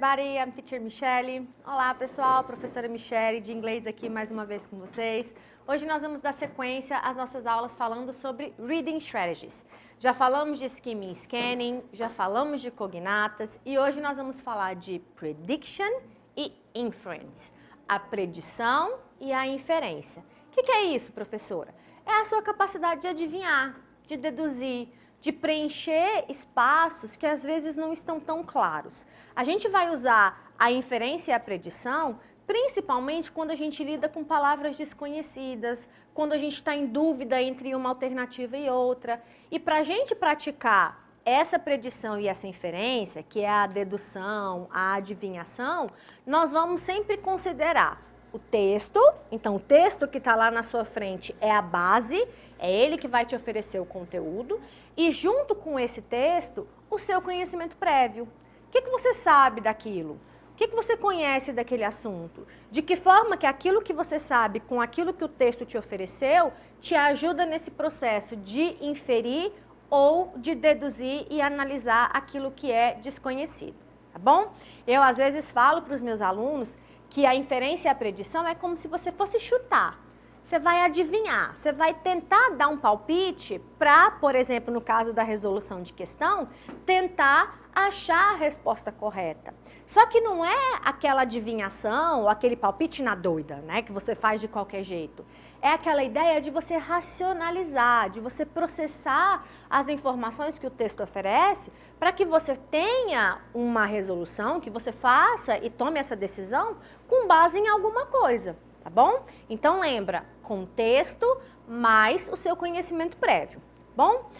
everybody, I'm Teacher Michelle. Olá pessoal, professora Michelle de inglês aqui mais uma vez com vocês. Hoje nós vamos dar sequência às nossas aulas falando sobre Reading Strategies. Já falamos de Skimming e Scanning, já falamos de cognatas e hoje nós vamos falar de Prediction e Inference. A predição e a inferência. O que é isso, professora? É a sua capacidade de adivinhar, de deduzir, de preencher espaços que às vezes não estão tão claros. A gente vai usar a inferência e a predição principalmente quando a gente lida com palavras desconhecidas, quando a gente está em dúvida entre uma alternativa e outra. E para a gente praticar essa predição e essa inferência, que é a dedução, a adivinhação, nós vamos sempre considerar o texto. Então, o texto que está lá na sua frente é a base, é ele que vai te oferecer o conteúdo. E junto com esse texto, o seu conhecimento prévio. O que você sabe daquilo? O que você conhece daquele assunto? De que forma que aquilo que você sabe com aquilo que o texto te ofereceu te ajuda nesse processo de inferir ou de deduzir e analisar aquilo que é desconhecido, tá bom? Eu às vezes falo para os meus alunos que a inferência e a predição é como se você fosse chutar. Você vai adivinhar, você vai tentar dar um palpite para, por exemplo, no caso da resolução de questão, tentar achar a resposta correta. Só que não é aquela adivinhação ou aquele palpite na doida, né, que você faz de qualquer jeito. É aquela ideia de você racionalizar, de você processar as informações que o texto oferece para que você tenha uma resolução, que você faça e tome essa decisão com base em alguma coisa. Tá bom? Então lembra, contexto mais o seu conhecimento prévio, bom?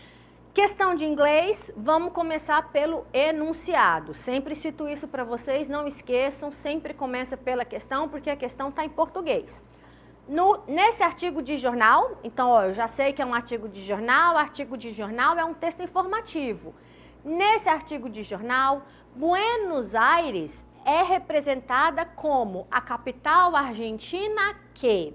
Questão de inglês, vamos começar pelo enunciado. Sempre cito isso para vocês, não esqueçam, sempre começa pela questão, porque a questão está em português. Nesse artigo de jornal, então ó, eu já sei que é um artigo de jornal é um texto informativo. Nesse artigo de jornal, Buenos Aires é representada como a capital argentina que.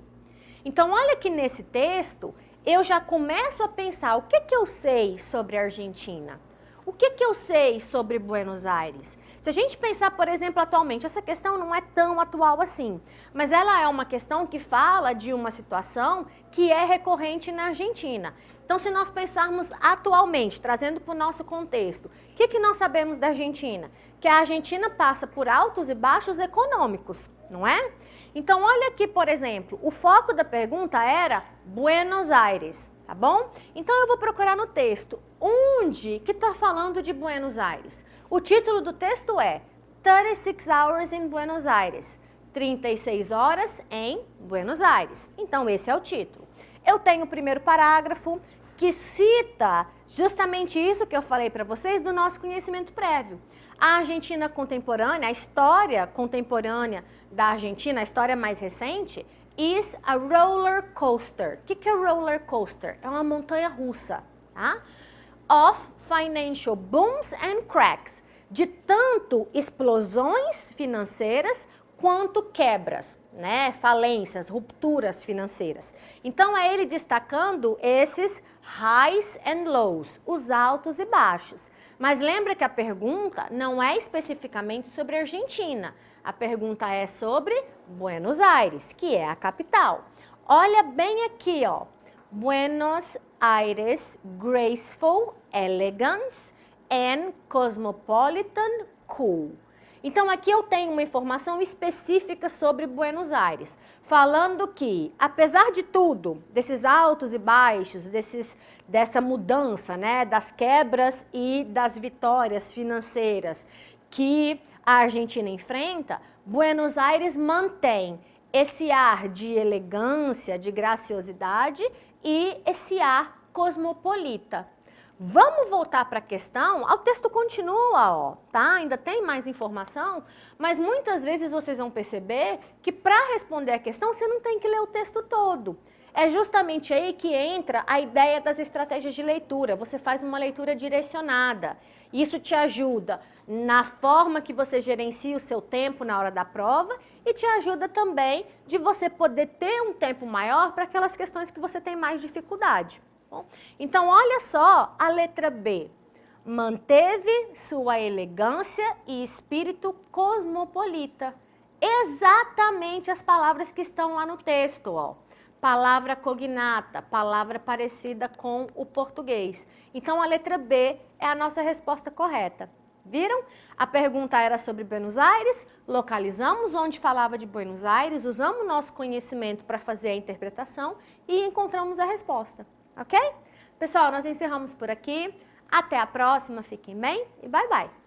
Então, olha que nesse texto, eu já começo a pensar o que eu sei sobre a Argentina? O que eu sei sobre Buenos Aires? Se a gente pensar, por exemplo, atualmente, essa questão não é tão atual assim, mas ela é uma questão que fala de uma situação que é recorrente na Argentina. Então, se nós pensarmos atualmente, trazendo para o nosso contexto, o que nós sabemos da Argentina? Que a Argentina passa por altos e baixos econômicos, não é? Então, olha aqui, por exemplo, o foco da pergunta era Buenos Aires, tá bom? Então, eu vou procurar no texto, onde que está falando de Buenos Aires? O título do texto é 36 Hours in Buenos Aires, 36 horas em Buenos Aires. Então, esse é o título. Eu tenho o primeiro parágrafo, que cita justamente isso que eu falei para vocês do nosso conhecimento prévio. A Argentina contemporânea, a história contemporânea da Argentina, a história mais recente, is a roller coaster. O que é roller coaster? É uma montanha russa, tá? Of financial booms and cracks, de tanto explosões financeiras quanto quebras, né? Falências, rupturas financeiras. Então, é ele destacando esses highs and lows, os altos e baixos. Mas lembra que a pergunta não é especificamente sobre a Argentina. A pergunta é sobre Buenos Aires, que é a capital. Olha bem aqui, ó. Buenos Aires, graceful, elegance and cosmopolitan, cool. Então, aqui eu tenho uma informação específica sobre Buenos Aires, falando que, apesar de tudo, desses altos e baixos, dessa mudança, né, das quebras e das vitórias financeiras que a Argentina enfrenta, Buenos Aires mantém esse ar de elegância, de graciosidade e esse ar cosmopolita. Vamos voltar para a questão, o texto continua, ó, tá? Ainda tem mais informação, mas muitas vezes vocês vão perceber que para responder a questão você não tem que ler o texto todo. É justamente aí que entra a ideia das estratégias de leitura. Você faz uma leitura direcionada. Isso te ajuda na forma que você gerencia o seu tempo na hora da prova e te ajuda também de você poder ter um tempo maior para aquelas questões que você tem mais dificuldade. Bom, então, olha só a letra B. Manteve sua elegância e espírito cosmopolita. Exatamente as palavras que estão lá no texto, ó. Palavra cognata, palavra parecida com o português. Então, a letra B é a nossa resposta correta. Viram? A pergunta era sobre Buenos Aires, localizamos onde falava de Buenos Aires, usamos nosso conhecimento para fazer a interpretação e encontramos a resposta, ok? Pessoal, nós encerramos por aqui. Até a próxima, fiquem bem e bye bye!